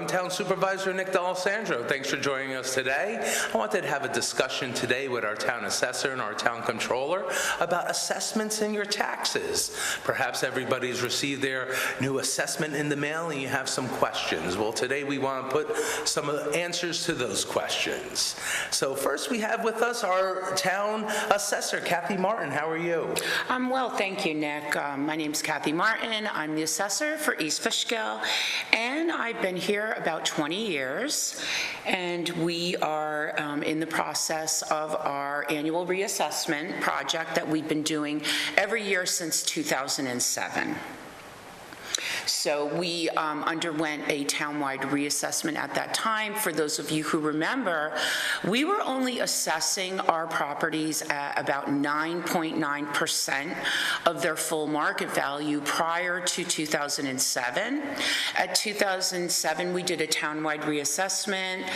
I'm Town Supervisor Nick D'Alessandro. Thanks for joining us today. I wanted to have a discussion today with our Town Assessor and our Town Controller about assessments in your taxes. Perhaps everybody's received their new assessment in the mail and you have some questions. Well, today we want to put some of the answers to those questions. So first we have with us our Town Assessor, Kathy Martin. How are you? I'm well, thank you, Nick. My name's Kathy Martin. I'm the assessor for East Fishkill, and I've been here about 20 years, and we are in the process of our annual reassessment project that we've been doing every year since 2007. So we underwent a townwide reassessment at that time. For those of you who remember, we were only assessing our properties at about 9.9% of their full market value prior to 2007. At 2007, we did a townwide reassessment,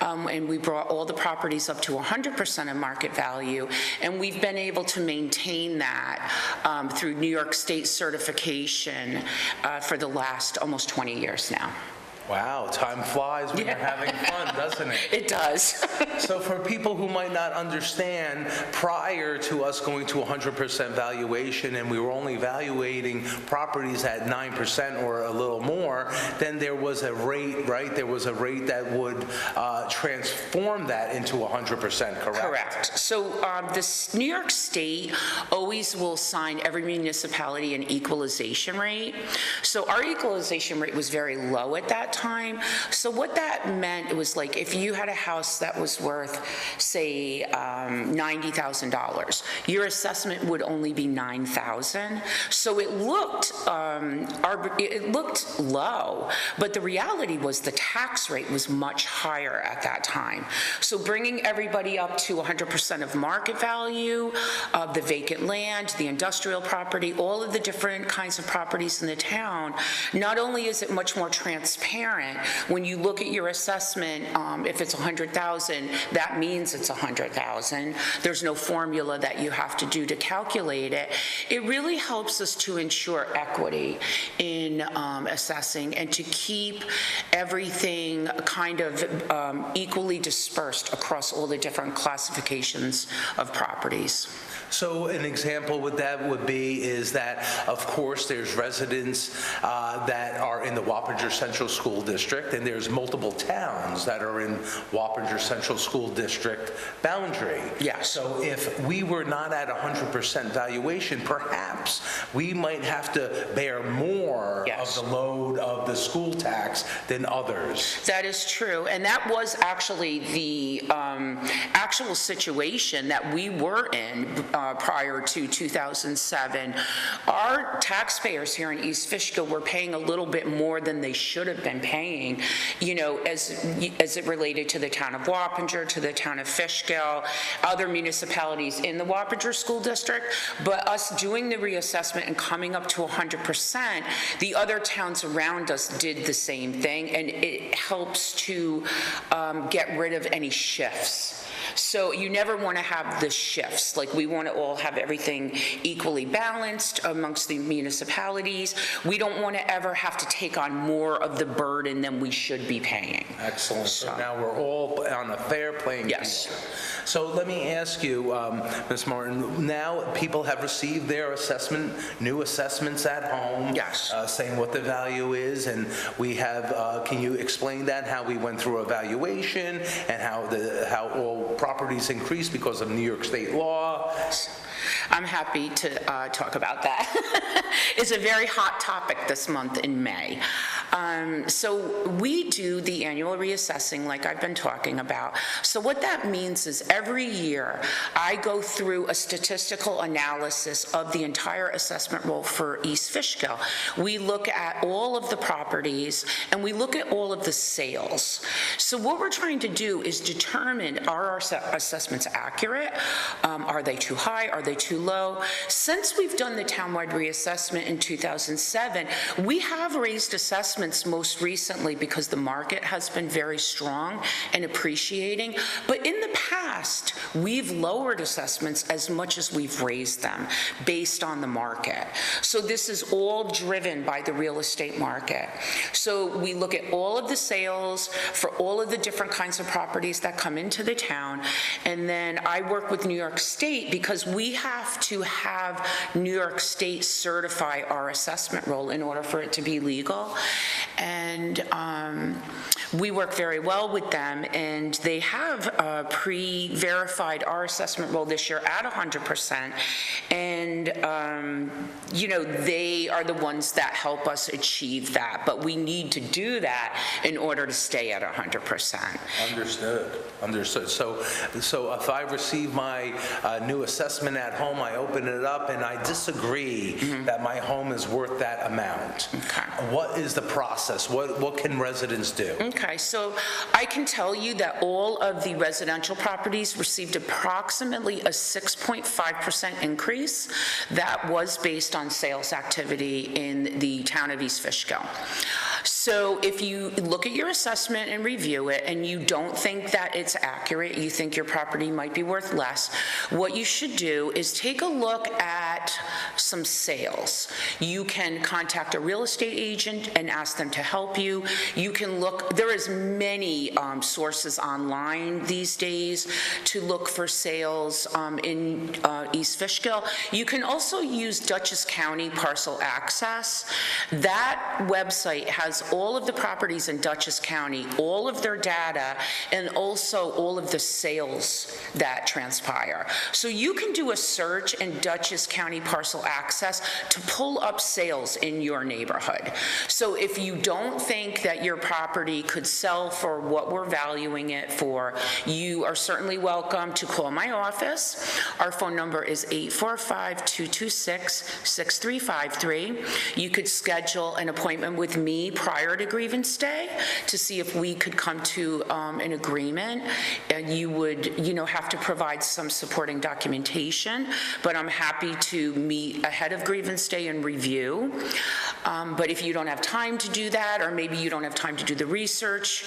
and we brought all the properties up to 100% of market value, and we've been able to maintain that through New York State certification for the last almost 20 years now. Wow, time flies when you're having fun, doesn't it? It does. So for people who might not understand, prior to us going to 100% valuation and we were only evaluating properties at 9% or a little more, then there was a rate, right? There was a rate that would transform that into 100%, correct? Correct. So this New York State always will assign every municipality an equalization rate. So our equalization rate was very low at that time. So what that meant, it was like if you had a house that was worth, say, $90,000, your assessment would only be $9,000. So it looked low, but the reality was the tax rate was much higher at that time. So bringing everybody up to 100% of market value of the vacant land, the industrial property, all of the different kinds of properties in the town, not only is it much more transparent, when you look at your assessment, if it's 100,000, that means it's 100,000. There's no formula that you have to do to calculate it. It really helps us to ensure equity in assessing and to keep everything kind of equally dispersed across all the different classifications of properties. So an example with that would be is that, of course, there's residents that are in the Wappinger Central School District, and there's multiple towns that are in Wappinger Central School District boundary. Yes. So if we were not at 100% valuation, perhaps we might have to bear more Yes. of the load of the school tax than others. That is true, and that was actually the actual situation that we were in prior to 2007. Our taxpayers here in East Fishkill were paying a little bit more than they should have been paying, you know, as it related to the town of Wappinger, to the town of Fishkill, other municipalities in the Wappinger School District. But us doing the reassessment and coming up to 100%, the other towns around us did the same thing, and it helps to get rid of any shifts. So you never want to have the shifts. Like, we want to all have everything equally balanced amongst the municipalities. We don't want to ever have to take on more of the burden than we should be paying. Excellent. So now we're all on a fair playing Yes. field. So let me ask you, Ms. Martin, now people have received their assessment, new assessments at home, Yes. Saying what the value is, and we have, can you explain that, how we went through evaluation and how all properties increased because of New York State law? I'm happy to talk about that. It's a very hot topic this month in May. So we do the annual reassessing like I've been talking about. So what that means is every year I go through a statistical analysis of the entire assessment roll for East Fishkill. We look at all of the properties and we look at all of the sales. So what we're trying to do is determine, are our assessments accurate? Are they too high? Are they too low? Since we've done the townwide reassessment in 2007, we have raised assessments assessments most recently because the market has been very strong and appreciating. But in the past, we've lowered assessments as much as we've raised them based on the market. So this is all driven by the real estate market. So we look at all of the sales for all of the different kinds of properties that come into the town. And then I work with New York State because we have to have New York State certify our assessment roll in order for it to be legal. And we work very well with them, and they have pre-verified our assessment roll this year at 100%. And, you know, they are the ones that help us achieve that, but we need to do that in order to stay at 100%. Understood. So if I receive my new assessment at home, I open it up and I disagree that my home is worth that amount. Okay. What is the process? What can residents do? Okay, so I can tell you that all of the residential properties received approximately a 6.5% increase that was based on sales activity in the town of East Fishkill. So if you look at your assessment and review it and you don't think that it's accurate, you think your property might be worth less, what you should do is take a look at some sales. You can contact a real estate agent and ask them to help you. You can look, there is many sources online these days to look for sales in East Fishkill. You can also use Dutchess County Parcel Access. That website has all of the properties in Dutchess County, all of their data, and also all of the sales that transpire. So you can do a search in Dutchess County Parcel Access to pull up sales in your neighborhood. So if you don't think that your property could sell for what we're valuing it for, you are certainly welcome to call my office. Our phone number is 845-226-6353. You could schedule an appointment with me prior to grievance day to see if we could come to an agreement. You would, have to provide some supporting documentation, but I'm happy to meet ahead of grievance day and review. But if you don't have time to do that, or maybe you don't have time to do the research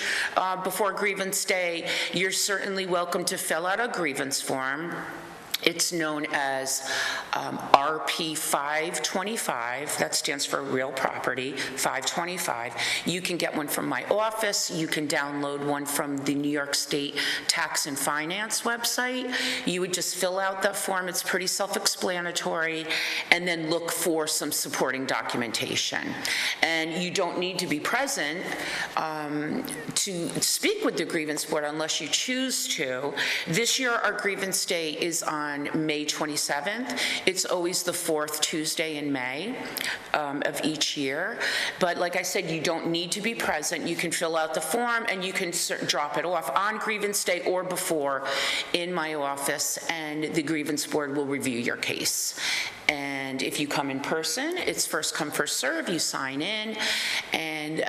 before grievance day, you're certainly welcome to fill out a grievance form. It's known as RP 525. That stands for real property, 525. You can get one from my office. You can download one from the New York State Tax and Finance website. You would just fill out that form. It's pretty self-explanatory, and then look for some supporting documentation. And you don't need to be present to speak with the grievance board unless you choose to. This year, our grievance day is on May 27th. It's always the fourth Tuesday in May of each year. But like I said, you don't need to be present. You can fill out the form and you can drop it off on grievance day or before in my office, and the grievance board will review your case. And if you come in person, it's first come, first serve. You sign in, and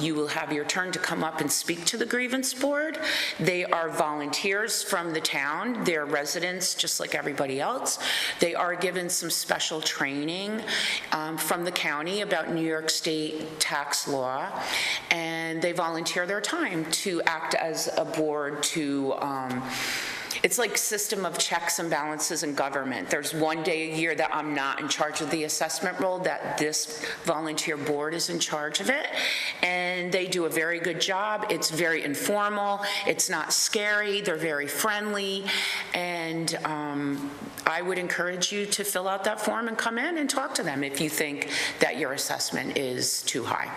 you will have your turn to come up and speak to the grievance board. They are volunteers from the town. They're residents just like everybody else. They are given some special training from the county about New York State tax law, and they volunteer their time to act as a board to it's like system of checks and balances in government. There's one day a year that I'm not in charge of the assessment roll, that this volunteer board is in charge of it. And they do a very good job. It's very informal. It's not scary. They're very friendly. And I would encourage you to fill out that form and come in and talk to them if you think that your assessment is too high.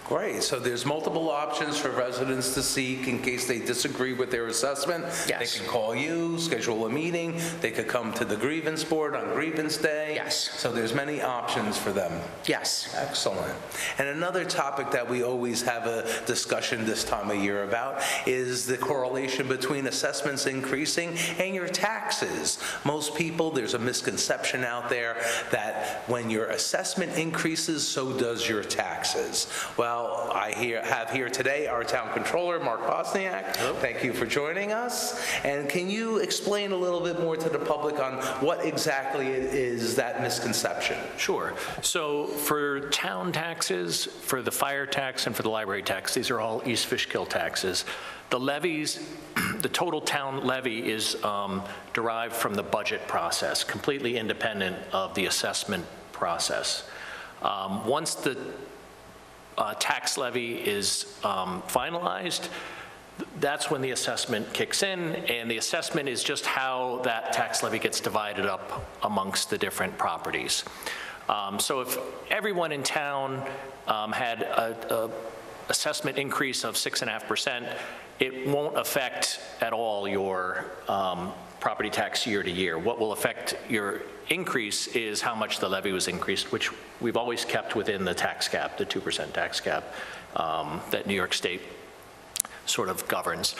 Great. So there's multiple options for residents to seek in case they disagree with their assessment. Yes. They can call you, schedule a meeting. They could come to the grievance board on grievance day. Yes. So there's many options for them. Yes. Excellent. And another topic that we always have a discussion this time of year about is the correlation between assessments increasing and your taxes. Most people, there's a misconception out there that when your assessment increases, so does your taxes. Well, I have here today our town controller, Mark Bosniak. Hello. Thank you for joining us. And can you explain a little bit more to the public on what exactly is that misconception? Sure. So for town taxes, for the fire tax and for the library tax, these are all East Fishkill taxes. The levies, the total town levy is derived from the budget process, completely independent of the assessment process. Once the tax levy is finalized, that's when the assessment kicks in, and the assessment is just how that tax levy gets divided up amongst the different properties. So if everyone in town had a assessment increase of 6.5%, it won't affect at all your property tax year to year. What will affect your increase is how much the levy was increased, which we've always kept within the tax cap, the 2% tax cap that New York State sort of governs.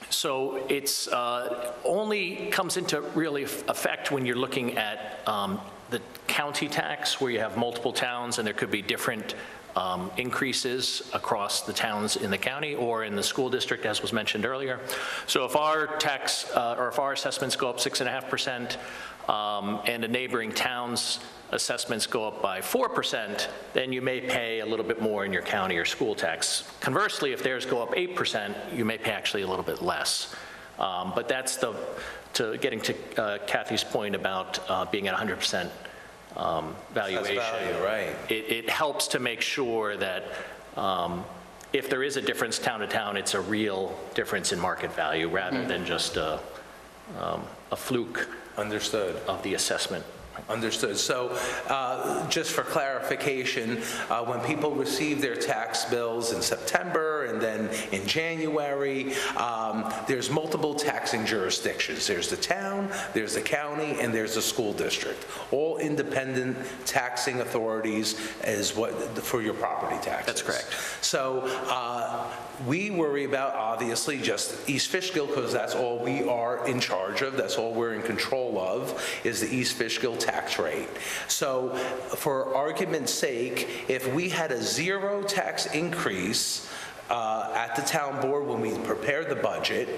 So it's only comes into really effect when you're looking at the county tax, where you have multiple towns and there could be different increases across the towns in the county or in the school district, as was mentioned earlier. So if our tax or if our assessments go up 6.5% and a neighboring town's assessments go up by 4%, then you may pay a little bit more in your county or school tax. Conversely, if theirs go up 8%, you may pay actually a little bit less. But that's getting to Kathy's point about being at 100% valuation. That's value, right. It helps to make sure that if there is a difference town to town, it's a real difference in market value rather than just a fluke. Understood. Of the assessment. Understood. So just for clarification, when people receive their tax bills in September and then in January, there's multiple taxing jurisdictions. There's the town, there's the county, and there's the school district. All independent taxing authorities is what for your property taxes. That's correct. So we worry about, obviously, just East Fishkill, because that's all we are in charge of, that's all we're in control of, is the East Fishkill tax rate. So for argument's sake, if we had a zero tax increase at the town board when we prepared the budget,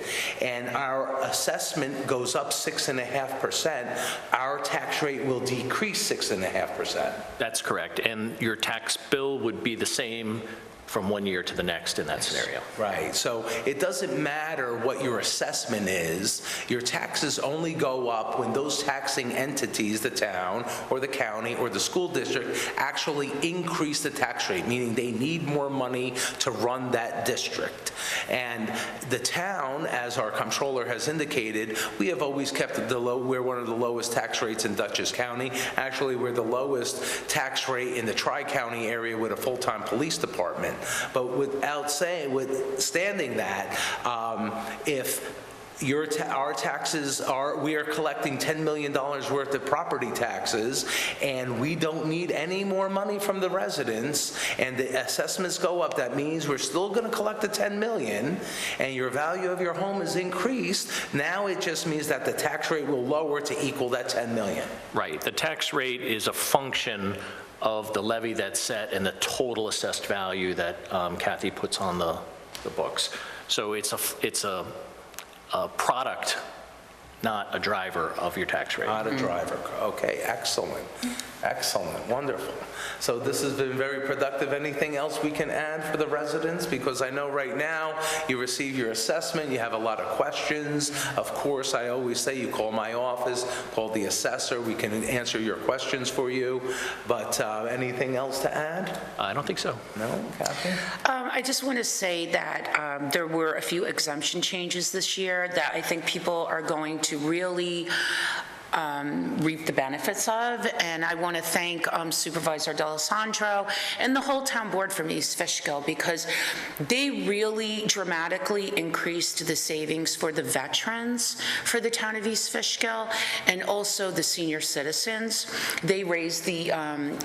and our assessment goes up 6.5%, our tax rate will decrease 6.5%. That's correct. And your tax bill would be the same from one year to the next in that scenario. Right. So it doesn't matter what your assessment is. Your taxes only go up when those taxing entities, the town or the county or the school district, actually increase the tax rate, meaning they need more money to run that district. And the town, as our comptroller has indicated, we have always kept we're one of the lowest tax rates in Dutchess County. Actually, we're the lowest tax rate in the Tri-County area with a full-time police department. But withstanding that, if our taxes we are collecting $10 million worth of property taxes, and we don't need any more money from the residents, and the assessments go up, that means we're still going to collect the $10 million, and your value of your home is increased. Now it just means that the tax rate will lower to equal that $10 million. Right. The tax rate is a function of the levy that's set and the total assessed value that Kathy puts on the books. So it's a product, not a driver of your tax rate. Not a driver. Okay, excellent. Excellent, wonderful. So this has been very productive. Anything else we can add for the residents? Because I know right now you receive your assessment, you have a lot of questions. Of course, I always say you call my office, call the assessor, we can answer your questions for you. But anything else to add? I don't think so. No, Kathy? I just want to say that there were a few exemption changes this year that I think people are going to really reap the benefits of, and I want to thank Supervisor D'Alessandro and the whole town board from East Fishkill, because they really dramatically increased the savings for the veterans for the town of East Fishkill and also the senior citizens. They raised the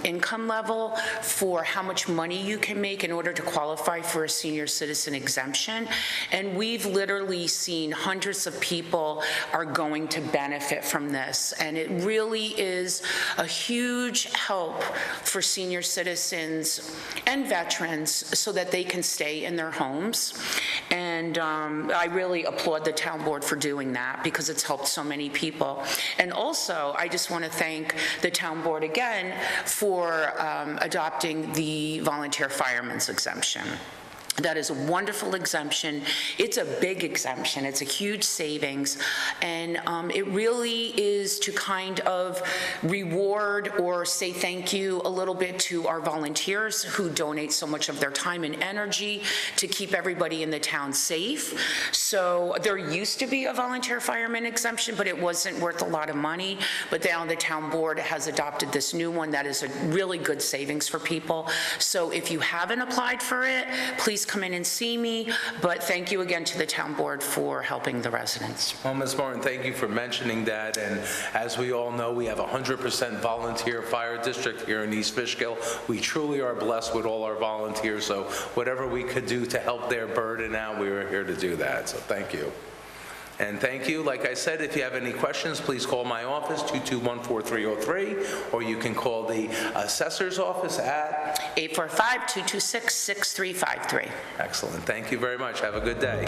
income level for how much money you can make in order to qualify for a senior citizen exemption, and we've literally seen hundreds of people are going to benefit from this. this, and it really is a huge help for senior citizens and veterans so that they can stay in their homes. And I really applaud the town board for doing that because it's helped so many people. And also, I just want to thank the town board again for adopting the volunteer fireman's exemption. That is a wonderful exemption. It's a big exemption. It's a huge savings. And it really is to kind of reward or say thank you a little bit to our volunteers who donate so much of their time and energy to keep everybody in the town safe. So there used to be a volunteer fireman exemption, but it wasn't worth a lot of money. But now the town board has adopted this new one that is a really good savings for people. So if you haven't applied for it, please come in and see me, but thank you again to the town board for helping the residents. Well, Ms. Martin, thank you for mentioning that, and as we all know, we have a 100% volunteer fire district here in East Fishkill. We truly are blessed with all our volunteers, so whatever we could do to help their burden out, we were here to do that, so thank you. And thank you. Like I said, if you have any questions, please call my office, 221-4303, or you can call the assessor's office at 845-226-6353. Excellent. Thank you very much. Have a good day.